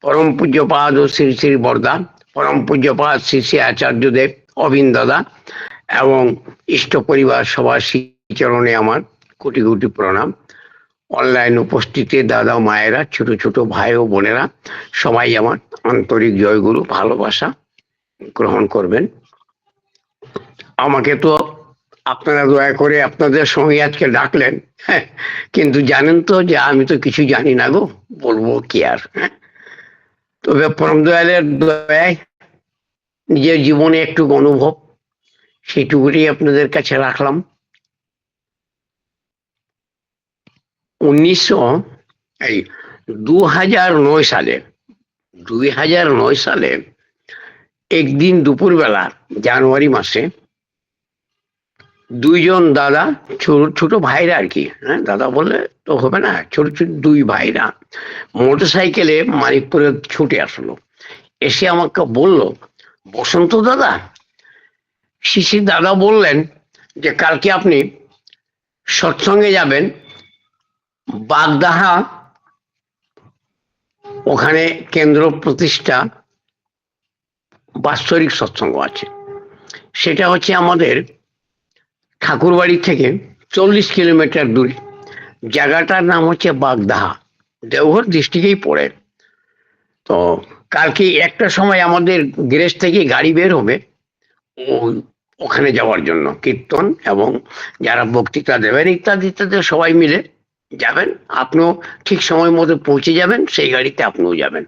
পরম পূজ্যপাদ ও শ্রী শ্রী বরদা, পরম পূজ্যপাদ শ্রী শ্রী আচার্যদেব, অবিন দাদা এবং ইষ্ট পরিবার সবার শ্রীচরণে আমার কোটি কোটি প্রণাম। অনলাইন উপস্থিতি দাদা মায়েরা, ছোট ছোট ভাই ও বোনেরা, সবাই আমার আন্তরিক জয়গুরু ভালোবাসা গ্রহণ করবেন। আমাকে তো আপনারা দয়া করে আপনাদের সঙ্গে আজকে ডাকলেন, হ্যাঁ, কিন্তু জানেন তো যে আমি তো কিছু জানি না গো, বলবো কি আর। তবে পরম দয়ালের দয়ায় নিজের জীবনে একটু অনুভব, সেটুকুনি আপনাদের কাছে রাখলাম। 2009 সালে একদিন দুপুরবেলা জানুয়ারি মাসে দুইজন দাদা, ছোট ছোট ভাইরা আর কি, হ্যাঁ দাদা বললে তো হবে না, ছোট ছোট দুই ভাইরা মোটর সাইকেলে মানিকপুরে ছুটে আসলো। এসে আমাকে বলল, বসন্ত দাদা, শিশির দাদা বললেন যে কালকে আপনি সৎসঙ্গে যাবেন বাগদাহা, ওখানে কেন্দ্র প্রতিষ্ঠা বাৎসরিক সৎসঙ্গ আছে। সেটা হচ্ছে আমাদের ঠাকুরবাড়ি থেকে 40 কিলোমিটার দূরে। জায়গাটার নাম হচ্ছে বাগদাহা, দেওঘর ডিস্ট্রিক্টেই পড়ে। তো কালকে একটা সময় আমাদের গ্যারেজ থেকে গাড়ি বের হবে ওখানে যাওয়ার জন্য, কীর্তন এবং যারা বক্তৃতা দেবেন ইত্যাদি ইত্যাদি সবাই মিলে যাবেন। আপনিও ঠিক সময় মতো পৌঁছে যাবেন, সেই গাড়িতে আপনিও যাবেন।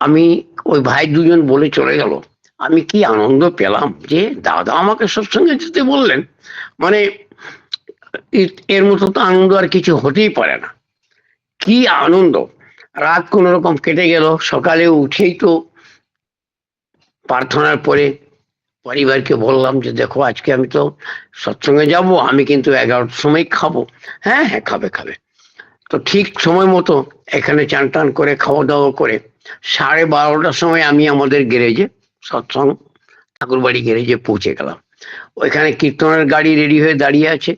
আমি ওই ভাই দুজন বলে চলে গেল। আমি কি আনন্দ পেলাম যে দাদা আমাকে সৎসঙ্গে যেতে বললেন, মানে এর মতো তো আনন্দ আর কিছু হতেই পারে না। কি আনন্দ! রাত কোন রকম কেটে গেল। সকালে উঠেই তো প্রার্থনার পরে পরিবারকে বললাম যে দেখো আজকে আমি তো সৎসঙ্গে যাব, আমি কিন্তু 11টার সময় খাবো। হ্যাঁ হ্যাঁ, খাবে খাবে। তো ঠিক সময় মতো এখানে চান টান করে খাওয়া দাওয়া করে 12:30টার সময় আমি আমাদের গ্যারেজে, সৎসঙ্গ ঠাকুরবাড়ি গ্যারেজে পৌঁছে গেলাম। ওইখানে কীর্তনের গাড়ি রেডি হয়ে দাঁড়িয়ে আছে,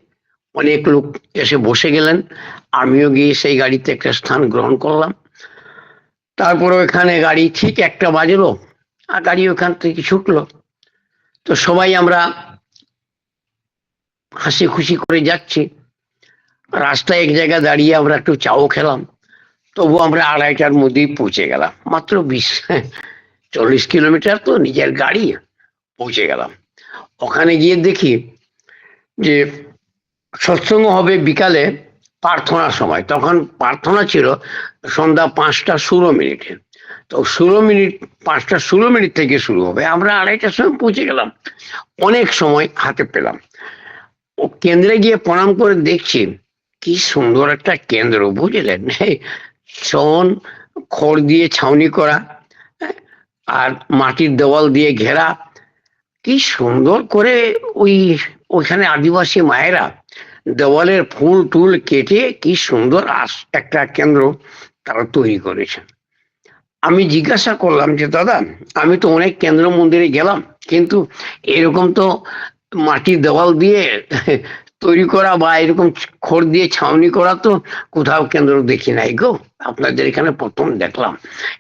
অনেক লোক এসে বসে গেলেন। আমিও গিয়ে সেই গাড়িতে একটা স্থান গ্রহণ করলাম। তারপরে ওখানে গাড়ি ঠিক 1টা বাজলো, আর গাড়ি ওখান থেকে ছুটলো। তো সবাই আমরা হাসি খুশি করে যাচ্ছি। রাস্তায় এক জায়গায় দাঁড়িয়ে আমরা একটু চাও খেলাম। তবু আমরা 2:30টার মধ্যেই পৌঁছে গেলাম। মাত্র 40 কিলোমিটার তো, নিজের গাড়ি, পৌঁছে গেলাম। ওখানে গিয়ে দেখি যে সৎসঙ্গ হবে বিকালে প্রার্থনার সময়। তখন প্রার্থনা ছিল সন্ধ্যা 5টা 16 মিনিটে। তো 16 মিনিট, 5টা 16 মিনিট থেকে শুরু হবে। আমরা 2:30টার সময় পৌঁছে গেলাম, অনেক সময় হাতে পেলাম। ও কেন্দ্রে গিয়ে প্রণাম করে দেখছি কি সুন্দর একটা কেন্দ্র, বুঝলেন, শন খড় দিয়ে ছাউনি করা, আর মাটির দেওয়াল দিয়ে ঘেরা। কি সুন্দর করে ওইখানে আদিবাসী মায়েরা দেওয়ালের ফুল টুল কেটে কি সুন্দর একটা কেন্দ্র তারা তৈরি করেছে। আমি জিজ্ঞাসা করলাম যে দাদা, আমি তো অনেক কেন্দ্র মন্দিরে গেলাম, কিন্তু এরকম তো মাটির দেওয়াল দিয়ে তৈরি করা বা এরকম খড় দিয়ে ছাউনি করা তো কোথাও কেন্দ্র দেখি নাই গো, আপনাদের এখানে প্রথম দেখলাম।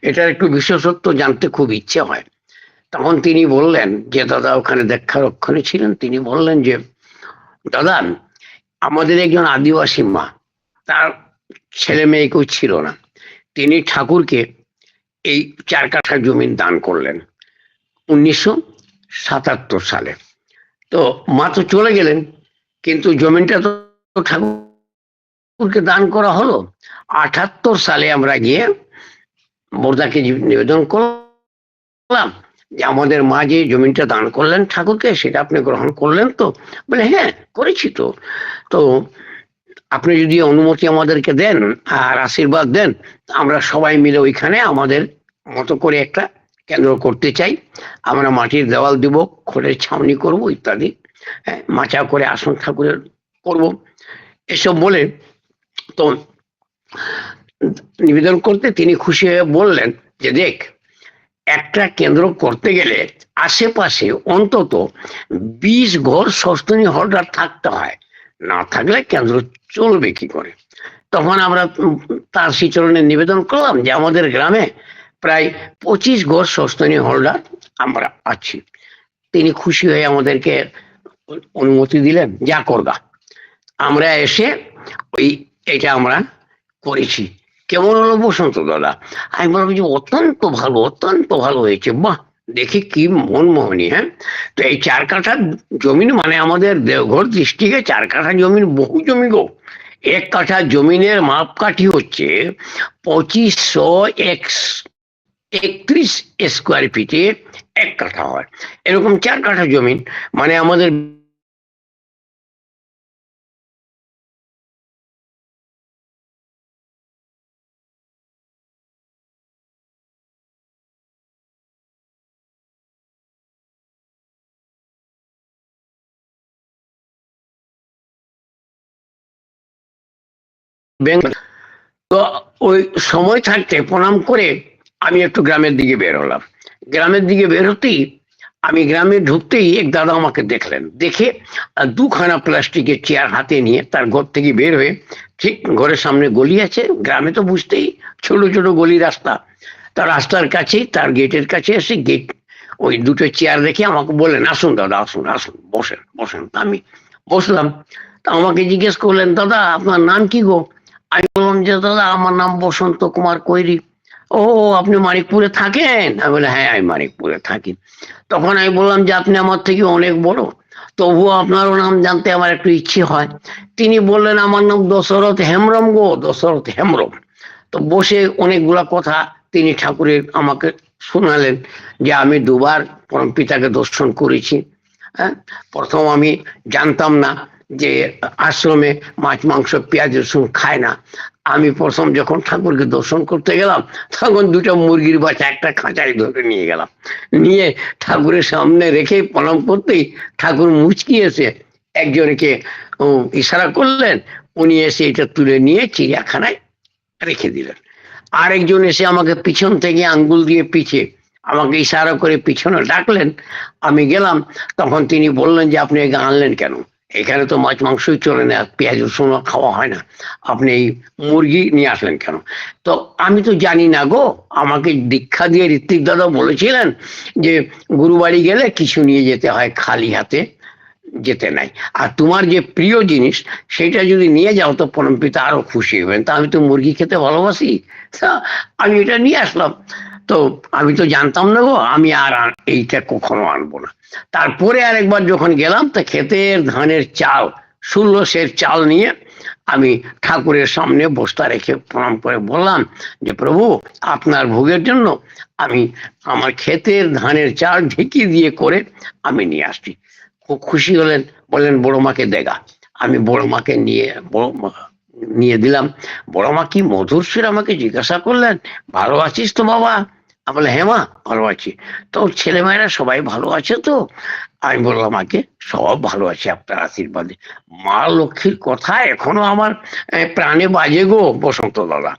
এটার একটু বিশেষত্ব জানতে খুব ইচ্ছে হয়। তখন তিনি বললেন যে দাদা ওখানে দেখারক্ষণে ছিলেন, তিনি বললেন যে দাদা, আমাদের একজন আদিবাসী মা, তার ছেলে মেয়ে কেউ ছিল না, তিনি ঠাকুরকে এই 4 কাঠা জমি দান করলেন 1977 সালে। তো মা তো চলে গেলেন, কিন্তু জমিটা তো ঠাকুরকে দান করা হলো। 78 সালে আমরা গিয়ে বর্দাকে নিবেদন করলাম যে আমাদের মা যে জমিটা দান করলেন ঠাকুরকে, সেটা আপনি গ্রহণ করলেন তো? বলে হ্যাঁ করেছি তো। তো আপনি যদি অনুমতি আমাদেরকে দেন আর আশীর্বাদ দেন, আমরা সবাই মিলে ওইখানে আমাদের মতো করে একটা কেন্দ্র করতে চাই। আমরা মাটির দেওয়াল দিব, খড়ের ছাউনি করব ইত্যাদি, মাচা করে আসন ঠাকুরের করব, এসব বলে। তো নিবেদন করতে তিনি খুশি হয়ে বললেন যে দেখ, একটা কেন্দ্র করতে গেলে আশেপাশে অন্তত 20 ঘর সস্তনী হোল্ডার থাকতে হয়, না থাকলে কেন্দ্র চলবে কি করে। তখন আমরা তার শ্রীচরণে নিবেদন করলাম যে আমাদের গ্রামে প্রায় 25 ঘর সস্তনী হোল্ডার আমরা আছি। তিনি খুশি হয়ে আমাদেরকে অনুমতি দিলেন, যা করবা। আমরা এসে ওই এটা আমরা করেছি। কেমন হলো বসন্ত দাদা? আমি বললাম যে অত্যন্ত ভালো হয়েছে, বাহ, দেখি কি মনমোহনী। হ্যাঁ, তো এই 4 কাঠা জমিন, মানে আমাদের দেওঘর ডিস্ট্রিক্টে 4 কাঠা জমিন বহু জমি গো। 1 কাঠা জমিনের মাপকাঠি হচ্ছে 2531 স্কোয়ার ফিটে 1 কাঠা হয়। এরকম 4 কাঠা জমিন, মানে আমাদের তো ওই সময় থাকতে প্রণাম করে আমি একটু গ্রামের দিকে বের হলাম। গ্রামের দিকে বের হতেই আমি গ্রামে ঢুকতেই এক দাদা আমাকে দেখলেন, দেখে 2খানা প্লাস্টিকের চেয়ার হাতে নিয়ে তার ঘর থেকে বের হয়ে, ঠিক ঘরের সামনে গলি আছে, গ্রামে তো বুঝতেই ছোট ছোট গলি রাস্তা, তার রাস্তার কাছেই তার গেটের কাছে এসে গেট ওই 2টো চেয়ার রেখে আমাকে বললেন, আসুন দাদা, আসুন আসুন, বসেন বসেন। আমি বসলাম। তা আমাকে জিজ্ঞেস করলেন, দাদা আপনার নাম কি গো? আমি বললাম যে দাদা আমার নাম বসন্ত কুমার কৈরি। ও, আপনি মানিকপুরে থাকেন? আমি বললাম, হ্যাঁ আমি মানিকপুরে থাকি। তখন আমি বললাম যে আপনি আমার থেকে অনেক বড়, তবুও আপনারও নাম জানতে আমার একটু ইচ্ছে হয়। তিনি বললেন, আমার নাম দশরথ হেমব্রম গো, দশরথ হেমব্রম। তো বসে অনেকগুলা কথা তিনি ঠাকুরের আমাকে শোনালেন, যে আমি 2বার পরম পিতাকে দর্শন করেছি। হ্যাঁ, প্রথম আমি জানতাম না যে আশ্রমে মাছ মাংস পেঁয়াজ রসুন খায় না। আমি প্রথম যখন ঠাকুরকে দর্শন করতে গেলাম, তখন 2টা মুরগির বাচ্চা একটা খাঁচায় ধরে নিয়ে গেলাম, নিয়ে ঠাকুরের সামনে রেখে প্রণাম করতেই ঠাকুর মুচকি এসে একজনকে ইশারা করলেন, উনি এসে এটা তুলে নিয়ে চিড়িয়াখানায় রেখে দিলেন। আরেকজন এসে আমাকে পিছন থেকে আঙ্গুল দিয়ে পিছে আমাকে ইশারা করে পিছনে ডাকলেন। আমি গেলাম, তখন তিনি বললেন যে আপনি একে আনলেন কেন? এখানে তো মাছ মাংসই চলে না, পেঁয়াজ রসুন খাওয়া হয় না, আপনি এই মুরগি নিয়ে আসলেন কেন? তো আমি তো জানি না গো, আমাকে দীক্ষা দিয়ে ঋত্বিক দাদা বলেছিলেন যে গুরুবাড়ি গেলে কিছু নিয়ে যেতে হয়, খালি হাতে যেতে নাই। আর তোমার যে প্রিয় জিনিস সেটা যদি নিয়ে যাও তো পরমপিতা আরো খুশি হবেন। তা আমি তো মুরগি খেতে ভালোবাসি, তা আমি এটা নিয়ে আসলাম। তো আমি তো জানতাম না গো, আমি আর এইটা কখনো আনবো না। তারপরে আরেকবার যখন গেলাম, তো ক্ষেতের ধানের চাল, 16 সের চাল নিয়ে আমি ঠাকুরের সামনে বস্তা রেখে প্রণাম করে বললাম যে প্রভু, আপনার ভোগের জন্য আমি আমার ক্ষেতের ধানের চাল ঢেকি দিয়ে করে আমি নিয়ে আসছি। খুব খুশি হলেন, বললেন বড় মাকে দেখা। আমি বড় মাকে নিয়ে দিলাম। বড় মা কি মধুর সুরে আমাকে জিজ্ঞাসা করলেন, ভালো আছিস তো বাবা? আমি বললাম, হ্যাঁ মা ভালো আছি। তো ছেলেমেয়েরা সবাই ভালো আছে তো? আমি বললাম, মাকে সব ভালো আছে আপনার আশীর্বাদে। মা লক্ষ্মীর কথা এখনো আমার প্রাণে বাজে গো বসন্ত দাদা।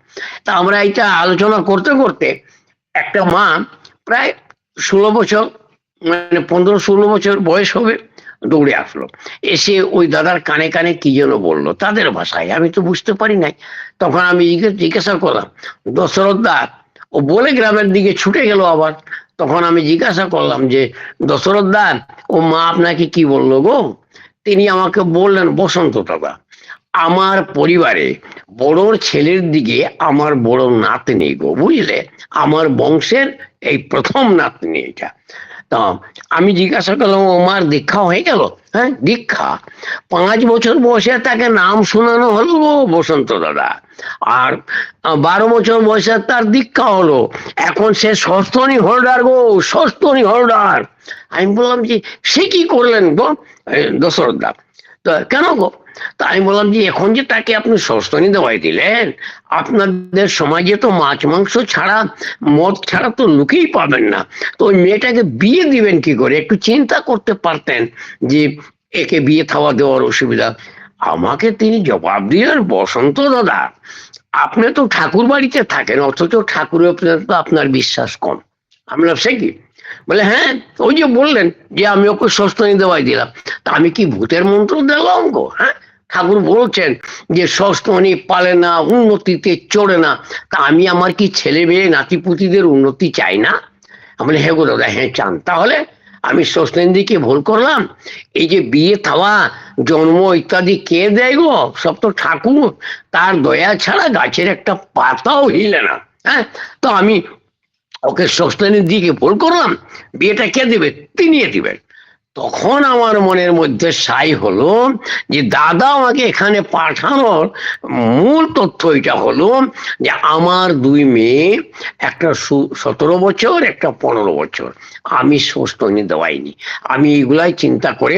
তা আমরা এটা আলোচনা করতে করতে একটা মা প্রায় 16 বছর, মানে 15-16 বছর বয়স হবে, দৌড়ে আসলো, এসে ওই দাদার কানে কানে কি যেন বললো তাদের ভাষায়, আমি তো বুঝতে পারি নাই। তখন আমি জিজ্ঞাসা করলাম, দশরথ দা, ও বলে গ্রামের দিকে ছুটে গেল আবার। তখন আমি জিজ্ঞাসা করলাম যে দশরথ দা, ও মা আপনাকে কি বললো গো? তিনি আমাকে বললেন, বসন্ত দাদা, আমার পরিবারে বড়োর ছেলের দিকে আমার বড় নাতনি গো, বুঝলে, আমার বংশের এই প্রথম নাতনি এটা। তা আমি জিজ্ঞাসা করলাম, ও মার দীক্ষা হয়ে গেল? হ্যাঁ, দীক্ষা 5 বছর বয়সে তাকে নাম শোনানো হলো গো বসন্ত দাদা। আর 12 বছর বয়সে তার দীক্ষা হলো। এখন সে সস্তনী হোল্ডার গো, সস্তনী হোল্ডার। আমি বললাম যে সে কি করলেন গো দশরথ দা? তো কেন গো? তা আমি বললাম যে এখন যে তাকে আপনি সস্তনী দেওয়াই দিলেন, আপনাদের সমাজে তো মাছ মাংস ছাড়া, মদ ছাড়া তো লুকেই পাবেন না। তো ওই মেয়েটাকে বিয়ে দিবেন কি করে? একটু চিন্তা করতে পারতেন যে একে বিয়ে থাওয়া দেওয়ার অসুবিধা। আমাকে তিনি জবাব দিলেন, বসন্ত দাদা, আপনি তো ঠাকুর বাড়িতে থাকেন, অথচ ঠাকুরের উপরে তো আপনার বিশ্বাস কম। আমি বললাম, সে কি? বলে, হ্যাঁ, ওই যে বললেন যে আমি ওকে সস্তনী দেওয়াই দিলাম, তা আমি কি ভূতের মন্ত্র দিলাম গো? হ্যাঁ, ঠাকুর বলছেন যে সস্তনি পালে না, উন্নতিতে চড়ে না। তা আমি আমার কি ছেলে মেয়ে নাতিপুতিদের উন্নতি চাই না? আমি বলি, হ্যাঁ গো দাদা, হ্যাঁ চান। তাহলে আমি সস্তেন্দিকে ভুল করলাম? এই যে বিয়ে থাওয়া, জন্ম ইত্যাদি কে দেয় গো? সব তো ঠাকুর। তার দয়া ছাড়া গাছের একটা পাতাও হিলে না। হ্যাঁ, তো আমি ওকে সস্তেনের দিকে ভুল করলাম। বিয়েটা কে দিবে? তিনি দিবেন। তখন আমার মনের মধ্যে সাই হলো যে দাদা আমাকে এখানে পাঠানোর মূল তথ্য এটা হলো যে আমার দুই মেয়ে, একটা 17 বছর, একটা 15 বছর, আমি সস্তনি দেওয়াইনি। আমি এইগুলাই চিন্তা করে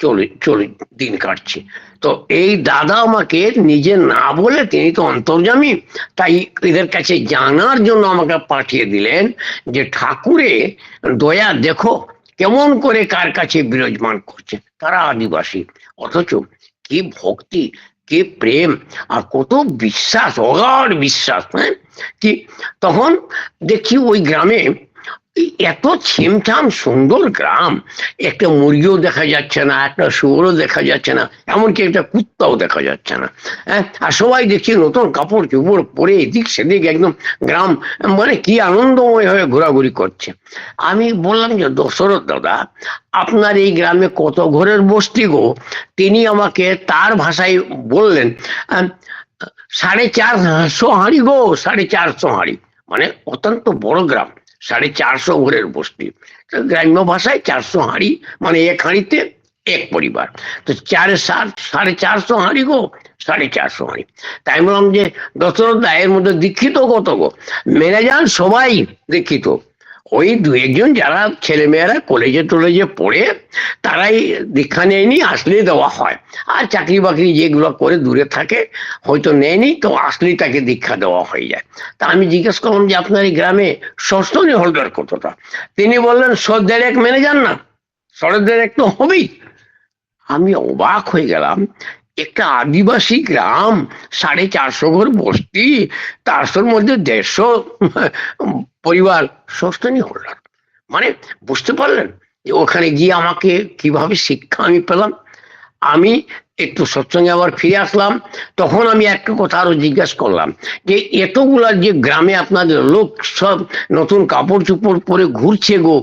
চলে চলে দিন কাটছি। তো এই দাদা আমাকে নিজে না বলে, তিনি তো অন্তর্যামী, তাই এদের কাছে জানার জন্য আমাকে পাঠিয়ে দিলেন যে ঠাকুরে দয়া দেখো কেমন করে কার কাছে বিরাজমান করছে। তারা আদিবাসী, অথচ কি ভক্তি, কি প্রেম, আর কত বিশ্বাস, অগাধ বিশ্বাস। হ্যাঁ, কি তখন দেখি ওই গ্রামে এত ছিমছাম সুন্দর গ্রাম, একটা মুরগিও দেখা যাচ্ছে না, একটা শুয়োরও দেখা যাচ্ছে না, এমনকি একটা কুত্তাও দেখা যাচ্ছে না। হ্যাঁ, আর সবাই দেখছি নতুন কাপড় চোপড় পরে এদিক সেদিক, একদম গ্রাম মানে কি আনন্দময় হয়ে ঘোরাঘুরি করছে। আমি বললাম যে দশরথ দাদা, আপনার এই গ্রামে কত ঘরের বস্তি গো? তিনি আমাকে তার ভাষায় বললেন, আহ, 450 হাঁড়ি গো, 450 হাঁড়ি। মানে অত্যন্ত বড় গ্রাম, 450 ঘরের বস্তি। গ্রাম্য ভাষায় 400 হাঁড়ি, মানে এক হাঁড়িতে এক পরিবার। তো 4 7 450 হাঁড়ি গো, 450 হাঁড়ি। তাই বললাম যে দশরথ দা, এর মধ্যে দীক্ষিত কত গো? মেনে যান সবাই দীক্ষিত, ওই দু একজন যারা ছেলে মেয়েরা কলেজে টলেজে পড়ে তারাই দীক্ষা নেয়নি, আসলেই দেওয়া হয়। আর চাকরি বাকরি যেগুলো করে দূরে থাকে, হয়তো নেয়নি, তো আসলেই তাকে দীক্ষা দেওয়া হয়ে যায়। তা আমি জিজ্ঞেস করলাম যে আপনার এই গ্রামে সস্তনী হোল্ডার কতটা? তিনি বললেন 100 মেনে যান না, 100 তো হবেই। আমি অবাক হয়ে গেলাম, একটা আদিবাসী গ্রাম, 450 ঘর বস্তি, 400-র মধ্যে 150 পরিবার সস্তনী হোল্ডার। মানে বুঝতে পারলেন যে ওখানে গিয়ে আমাকে কিভাবে শিক্ষা আমি পেলাম। আমি একটু সৎসঙ্গে আবার ফিরে আসলাম। তখন আমি একটা কথা আরো জিজ্ঞাসা করলাম যে এতগুলা যে গ্রামে আপনাদের লোক সব নতুন কাপড় চোপড় পরে ঘুরছে গো,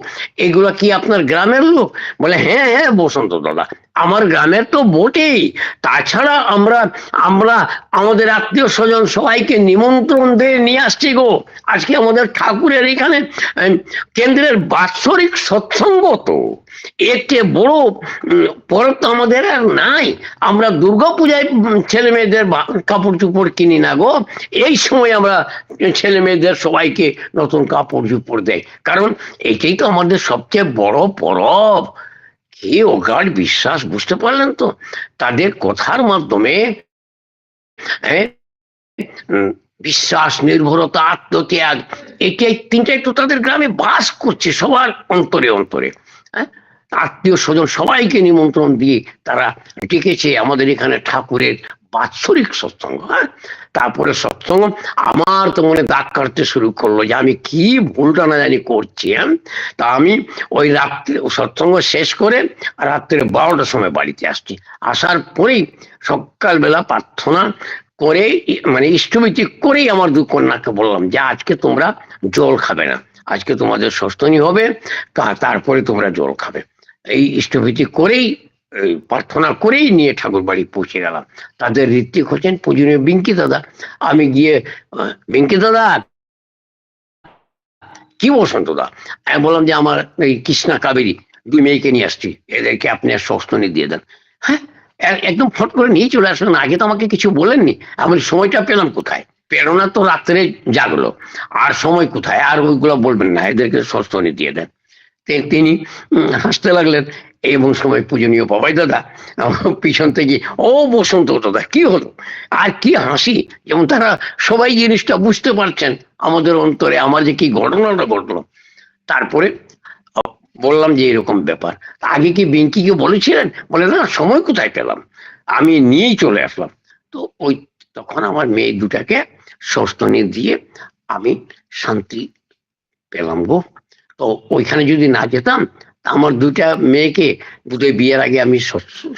এগুলা কি আপনার গ্রামের লোক? বলে, হ্যাঁ হ্যাঁ বসন্ত দাদা, আমার গ্রামের তো বটেই। তাছাড়া আমরা আমরা আমাদের আত্মীয় স্বজন সবাইকে নিমন্ত্রণ দিয়ে নিয়ে আসছি গো। আজকে আমাদের ঠাকুরের এখানে কেন্দ্রের বাৎসরিক সৎসঙ্গ, তো এর চেয়ে বড় পরব তো আমাদের আর নাই। আমরা দুর্গা পূজায় ছেলে মেয়েদের কাপড় চোপড় কিনি না গো, এই সময় আমরা ছেলে মেয়েদের সবাইকে নতুন কাপড় চোপড় দেয়, কারণ এটাই তো আমাদের সবচেয়ে বড় পরব। কি অগাধ বিশ্বাস, বুঝতে পারলেন তো? তাদের কথার মাধ্যমে হ্যাঁ, বিশ্বাস, নির্ভরতা, আত্মত্যাগ, এটাই তিনটাই তো তাদের গ্রামে বাস করছে সবার অন্তরে অন্তরে। হ্যাঁ, আত্মীয় স্বজন সবাইকে নিমন্ত্রণ দিয়ে তারা ডেকেছে আমাদের এখানে ঠাকুরের বাৎসরিক সৎসঙ্গ। হ্যাঁ, তারপরে সৎসঙ্গ আমার তো মনে দাগ কাটতে শুরু করলো যে আমি কি ভুলটা না জানি করছি। হ্যাঁ, তা আমি ওই রাত্রে সৎসঙ্গ শেষ করে রাত্রে 12টার সময় বাড়িতে আসছি। আসার পরেই সকালবেলা প্রার্থনা করে, মানে ইষ্টভীতি করেই আমার দু কন্যাকে বললাম যে আজকে তোমরা জল খাবে না, আজকে তোমাদের সস্তনী হবে, তারপরে তোমরা জল খাবে। এই ইষ্টভীতি করেই, প্রার্থনা করেই নিয়ে ঠাকুর বাড়ি পৌঁছে গেলাম। তাদের ঋত্বিক হচ্ছেন পূজনীয় বিঙ্কি দাদা। আমি গিয়ে, বিঙ্কি দাদা, কি বসন্ত দা? আমি বললাম যে আমার এই কৃষ্ণা কাবেরী দুই মেয়েকে নিয়ে আসছি, এদেরকে আপনি আর সস্তনী দিয়ে দেন। হ্যাঁ, একদম ফট করে নিয়ে চলে আসলেন, আগে তো আমাকে কিছু বলেননি। আমি সময়টা পেলাম কোথায়? প্রেরণা তো রাত্রে জাগলো, আর সময় কোথায়? আর ওইগুলো বলবেন না, এদেরকে সস্তনী দিয়ে দেন। তিনি হাসতে লাগলেন। এবং সময় পূজনীয় বাবাই দাদা পিছন থেকে, ও বসন্ত দাদা কি হলো? আর কি হাসি, যেমন তারা সবাই জিনিসটা বুঝতে পারছেন আমাদের অন্তরে আমার যে কি ঘটনাটা ঘটলো। তারপরে বললাম যে এরকম ব্যাপার, আগে কি বেঙ্কিকে বলেছিলেন? বলে না, সময় কোথায় পেলাম, আমি নিয়েই চলে আসলাম। তো ওই তখন আমার মেয়ে দুটাকে সস্তনী দিয়ে আমি শান্তি পেলাম গো। তো ওইখানে যদি না যেতাম আমার দুইটা মেয়েকে বোধহয় বিয়ের আগে আমি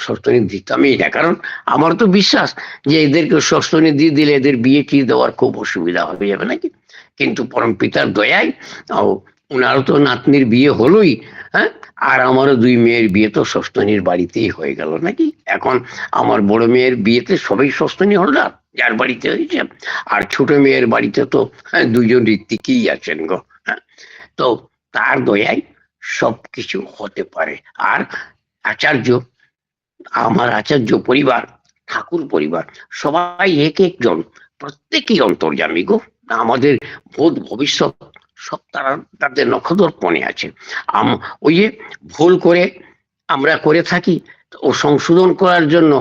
ষষ্ঠনী দিতামই না, কারণ আমার তো বিশ্বাস যে এদেরকে ষষ্ঠনী দিয়ে দিলে এদের বিয়ে টি দেওয়ার খুব অসুবিধা হয়ে যাবে নাকি। কিন্তু পরম পিতার দয়ায় ওনারও তো নাতনির বিয়ে হলোই, হ্যাঁ, আর আমারও দুই মেয়ের বিয়ে তো ষষ্ঠনীর বাড়িতেই হয়ে গেল নাকি। এখন আমার বড় মেয়ের বিয়েতে সবাই ষষ্ঠনী হল না, যার বাড়িতে হয়েছে, আর ছোট মেয়ের বাড়িতে তো দুইজন ঋত্বিকই আছেন গো। হ্যাঁ, তো তার দয়ায় সবকিছু হতে পারে। আর আচার্য, আমার আচার্য পরিবার, ঠাকুর পরিবার, সবাই এক একজন, প্রত্যেকেই অন্তর্যামী গো। আমাদের ভূত ভবিষ্যৎ সব তারা তাদের নখদর্পণে আছে। ওই যে ভুল করে আমরা করে থাকি, ও সংশোধন করার জন্য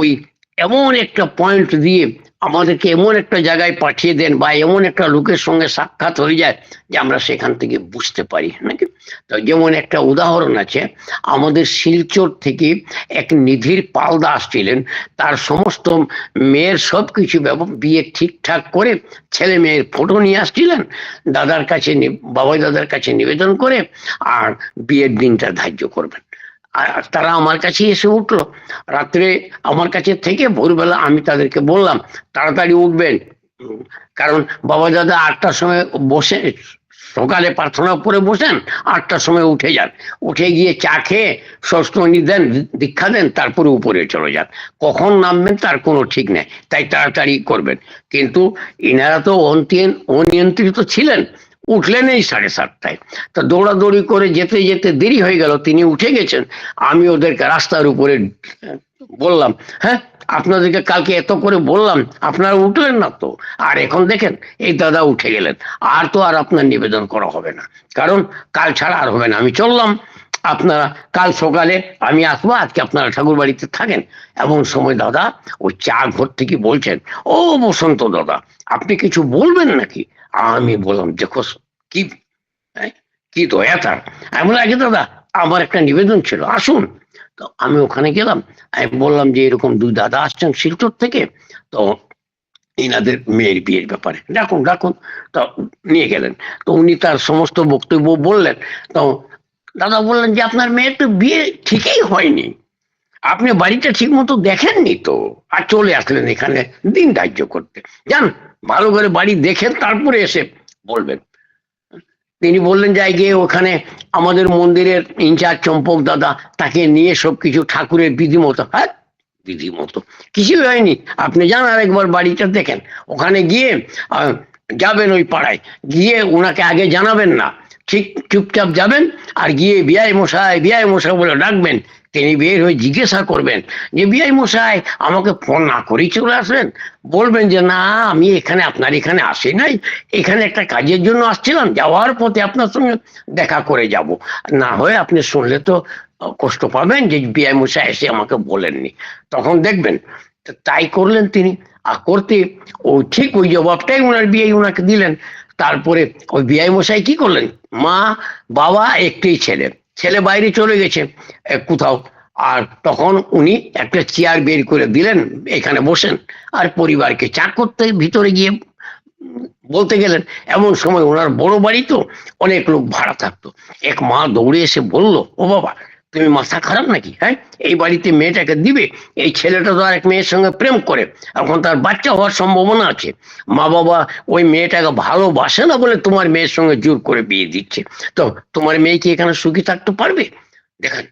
ওই এমন একটা পয়েন্ট দিয়ে আমাদেরকে এমন একটা জায়গায় পাঠিয়ে দেন, বা এমন একটা লোকের সঙ্গে সাক্ষাৎ হয়ে যায় যে আমরা সেখান থেকে বুঝতে পারি নাকি। তো যেমন একটা উদাহরণ আছে, আমাদের শিলচর থেকে এক নিধির পালদা আসছিলেন, তার সমস্ত মেয়ের সবকিছু বিয়ে ঠিকঠাক করে ছেলে মেয়ের ফটো নিয়ে আসছিলেন দাদার কাছে, বাবাই দাদার কাছে নিবেদন করে, আর বিয়ের দিনটা ধার্য করবেন। আর তারা আমার কাছে এসে উঠলো রাত্রে, আমার কাছে থেকে ভোরবেলা আমি তাদেরকে বললাম তাড়াতাড়ি উঠবেন, কারণ বাবা দাদা 8টার সময় বসে, সকালে প্রার্থনা করে বসেন, 8টার সময় উঠে যান, উঠে গিয়ে চা খেয়ে ষষ্ঠনী দেন, দীক্ষা দেন, তারপরে উপরে চলে যান, কখন নামবেন তার কোনো ঠিক নেই, তাই তাড়াতাড়ি করবেন। কিন্তু ইনারা তো অনিয়ন্ত্রিত ছিলেন, উঠলেন এই 7:30টায়। তা দৌড়াদৌড়ি করে যেতে যেতে দেরি হয়ে গেল, তিনি উঠে গেছেন। আমি ওদেরকে রাস্তার উপরে বললাম, হ্যাঁ আপনাদেরকে কালকে এত করে বললাম, আপনারা উঠলেন না তো, আর এখন দেখেন এই দাদা উঠে গেলেন, আর তো আর আপনার নিবেদন করা হবে না, কারণ কাল ছাড়া আর হবে না, আমি চললাম, আপনারা কাল সকালে আমি আসবো, আজকে আপনারা ঠাকুর বাড়িতে থাকেন। এমন সময় দাদা ওই চা ঘর থেকে বলছেন, ও বসন্ত দাদা, আপনি কিছু বলবেন নাকি? আমি বললাম, দেখো কি কি দয়া তার। আমি বললাম, আগে দাদা আমার একটা নিবেদন ছিল, আসুন। তো আমি ওখানে গেলাম, আমি বললাম যে এরকম দুই দাদা আসছেন শিলচর থেকে, তো ইনাদের মেয়ের বিয়ের ব্যাপারে ডাকুন ডাকুন। তো নিয়ে গেলেন, তো উনি তার সমস্ত বক্তব্য বললেন। তো দাদা বললেন যে আপনার মেয়ের তো বিয়ে ঠিকই হয়নি, আপনি বাড়িটা ঠিক মতো দেখেননি তো, আর চলে আসলেন এখানে দিন ধার্য করতে। যান ভালো করে বাড়ি দেখেন, তারপরে এসে বলবেন। তিনি বললেন যাই গিয়ে ওখানে আমাদের মন্দিরের ইনচার্জ চম্পক দাদা, তাকে নিয়ে সবকিছু ঠাকুরের বিধি মতো, হ্যাঁ বিধি মতো কিছুই হয়নি, আপনি যান আর একবার বাড়িটা দেখেন। ওখানে গিয়ে যাবেন ওই পাড়ায়, গিয়ে ওনাকে আগে জানাবেন না, ঠিক চুপচাপ যাবেন, আর গিয়ে বিআই মশাই বলে ডাকবেন। তিনি বের হয়ে জিজ্ঞাসা করবেন যে বিআই মশাই আমাকে ফোন না করেই চলে আসলেন, বলবেন যে না আমি এখানে আপনার এখানে আসি নাই, এখানে একটা কাজের জন্য আসছিলাম, যাওয়ার পথে আপনার সঙ্গে দেখা করে যাব, না হয় আপনি শুনলে তো কষ্ট পাবেন যে বিআই মশাই এসে আমাকে বলেননি। তখন দেখবেন তাই করলেন তিনি, আর করতে ও ঠিক ওই জবাবটাই ওনার বিআই ওনাকে দিলেন। তারপরে ওই বিআই মশাই কি করলেন, মা বাবা একটাই ছেলে, ছেলে বাইরে চলে গেছে কোথাও, আর তখন উনি একটা চেয়ার বের করে দিলেন, এখানে বসেন, আর পরিবারকে চা করতে ভিতরে গিয়ে বলতে গেলেন। এমন সময় ওনার বড় বাড়ি তো, অনেক লোক ভাড়া থাকতো, এক মা দৌড়ে এসে বলল, ও বাবা তুমি মাথা খারাপ নাকি, হ্যাঁ এই বাড়িতে মেয়েটাকে দিবে, এই ছেলেটা তো আর এক মেয়ের সঙ্গে প্রেম করে, এখন তার বাচ্চা হওয়ার সম্ভাবনা আছে, মা বাবা ওই মেয়েটাকে ভালোবাসে না বলে তোমার মেয়ের সঙ্গে জোর করে বিয়ে দিচ্ছে, তো তোমার মেয়ে কি এখানে সুখী থাকতে পারবে? দেখেন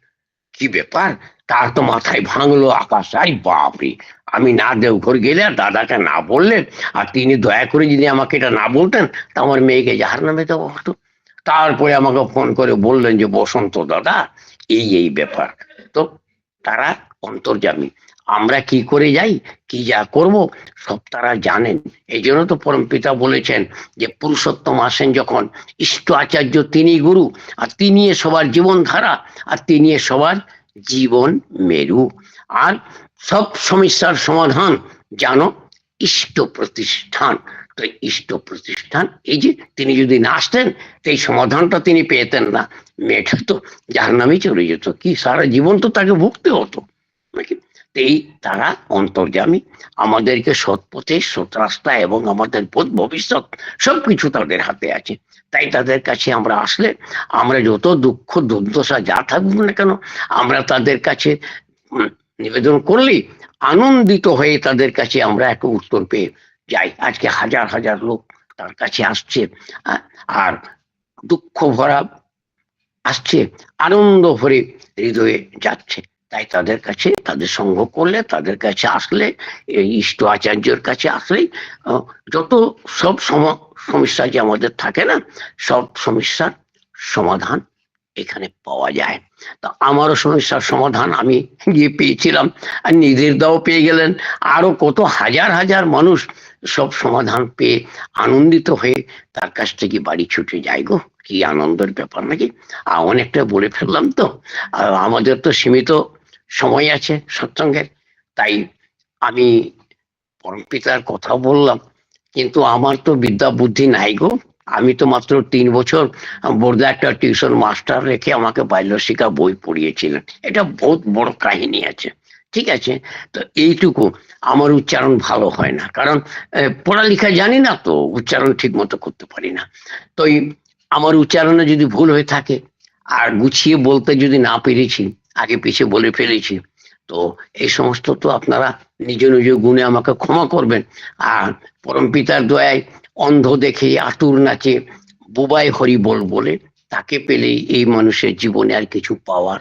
কি ব্যাপার, তার তো মাথায় ভাঙলো আকাশ, আই বাপরে, আমি না দেওঘর গেলে আর দাদাকে না বললে, আর তিনি দয়া করে যদি আমাকে এটা না বলতেন তা আমার মেয়েকে জাহান্নামে দেওয়া হতো। তারপরে আমাকে ফোন করে বললেন যে বসন্ত দাদা এই ব্যাপার। তো তারা অন্তর্যামী, আমরা কি করে যাই, কি যা করব সব তারা জানেন। এই জন্য তো পরম পিতা বলেছেন যে পুরুষোত্তম আসেন যখন, ইষ্ট আচার্য তিনি গুরু, আর তিনি সবার জীবন ধারা, আর তিনি সবার জীবন মেরু, আর সব সমস্যার সমাধান জানো ইষ্ট প্রতিষ্ঠান। তো ইষ্ট প্রতিষ্ঠান, এই যে তিনি যদি না আসতেন তো এই সমাধানটা তিনি পেতেন না, মেয়েটা তো জাহান্নামেই চলে যেত, কি সারা জীবন তো তাকে ভুগতে হতো নাকি। এই তারা অন্তর্যামী, আমাদেরকে সৎ পথে সৎ রাস্তা এবং আমাদের ভবিষ্যৎ সবকিছু তাদের হাতে আছে। তাই তাদের কাছে আমরা আসলে আমরা যত দুঃখ দুর্দশা যা থাকুক না কেন আমরা তাদের কাছে নিবেদন করলেই আনন্দিত হয়ে তাদের কাছে আমরা এক উত্তর পেয়ে যাই। আজকে হাজার হাজার লোক তার কাছে আসছে, আর দুঃখ ভরা আসছে, আনন্দ ভরে হৃদয়ে যাচ্ছে। তাই তাদের কাছে তাদের সঙ্গ করলে, তাদের কাছে আসলে, এই ইষ্ট আচার্যের কাছে আসলেই যত সব সমস্যা যে আমাদের থাকে না, সব সমস্যার সমাধান এখানে পাওয়া যায়। তা আমারও সমস্যার সমাধান আমি গিয়ে পেয়েছিলাম, আর নিজের দাও পেয়ে গেলেন। আরো কত হাজার হাজার মানুষ সব সমাধান পেয়ে আনন্দিত হয়ে তার কাছ থেকে বাড়ি ছুটে যায় গো। কি আনন্দের ব্যাপার নাকি। অনেকটা বলে ফেললাম তো, আমাদের তো সীমিত সময় আছে সৎসঙ্গের, তাই আমি পরমপিতার কথা বললাম, কিন্তু আমার তো বিদ্যা বুদ্ধি নাই গো। আমি তো মাত্র 3 বছর বোর্ডে একটা টিউশন মাস্টার রেখে আমাকে বাল্য শিক্ষা বই পড়িয়েছিলেন। এটা বহুত বড় কাহিনী আছে, ঠিক আছে। তো এইটুকু, আমার উচ্চারণ ভালো হয় না, কারণ পড়ালেখা জানি না, তো উচ্চারণ ঠিক মতো করতে পারি না। তো আমার উচ্চারণে যদি ভুল হয়ে থাকে, আর গুছিয়ে বলতে যদি না পেরেছি, আগে পিছে বলে ফেলেছি, তো এই সমস্ত তো আপনারা নিজ নিজ গুণে আমাকে ক্ষমা করবেন। আর পরমপিতার দয়ায় অন্ধ দেখে আতুর নাচে বুবাই হরি বল বলে, তাকে পেলেই এই মানুষের জীবনে আর কিছু পাওয়ার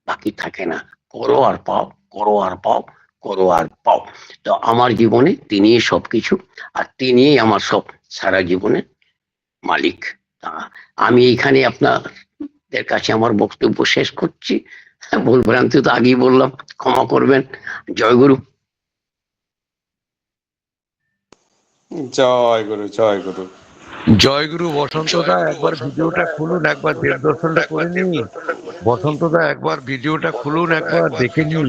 বাকি থাকে না। করো আর পাও, করো আর পাও, করো আর পাও। তো আমার জীবনে তিনি সবকিছু, আর তিনি আমার সব সারা জীবনের মালিক। আমি এইখানে আপনাদের কাছে আমার বক্তব্য শেষ করছি। ভুল ভ্রান্তি তো আগেই বললাম, ক্ষমা করবেন। জয় গুরু। জয় গুরু, জয় গুরু। জয় গুরু। বসন্তদা একবার ভিডিওটা খুলুন, একবার দেব দর্শনটা করে নিন। বসন্তদা একবার ভিডিওটা খুলুন, একবার দেখে নিন।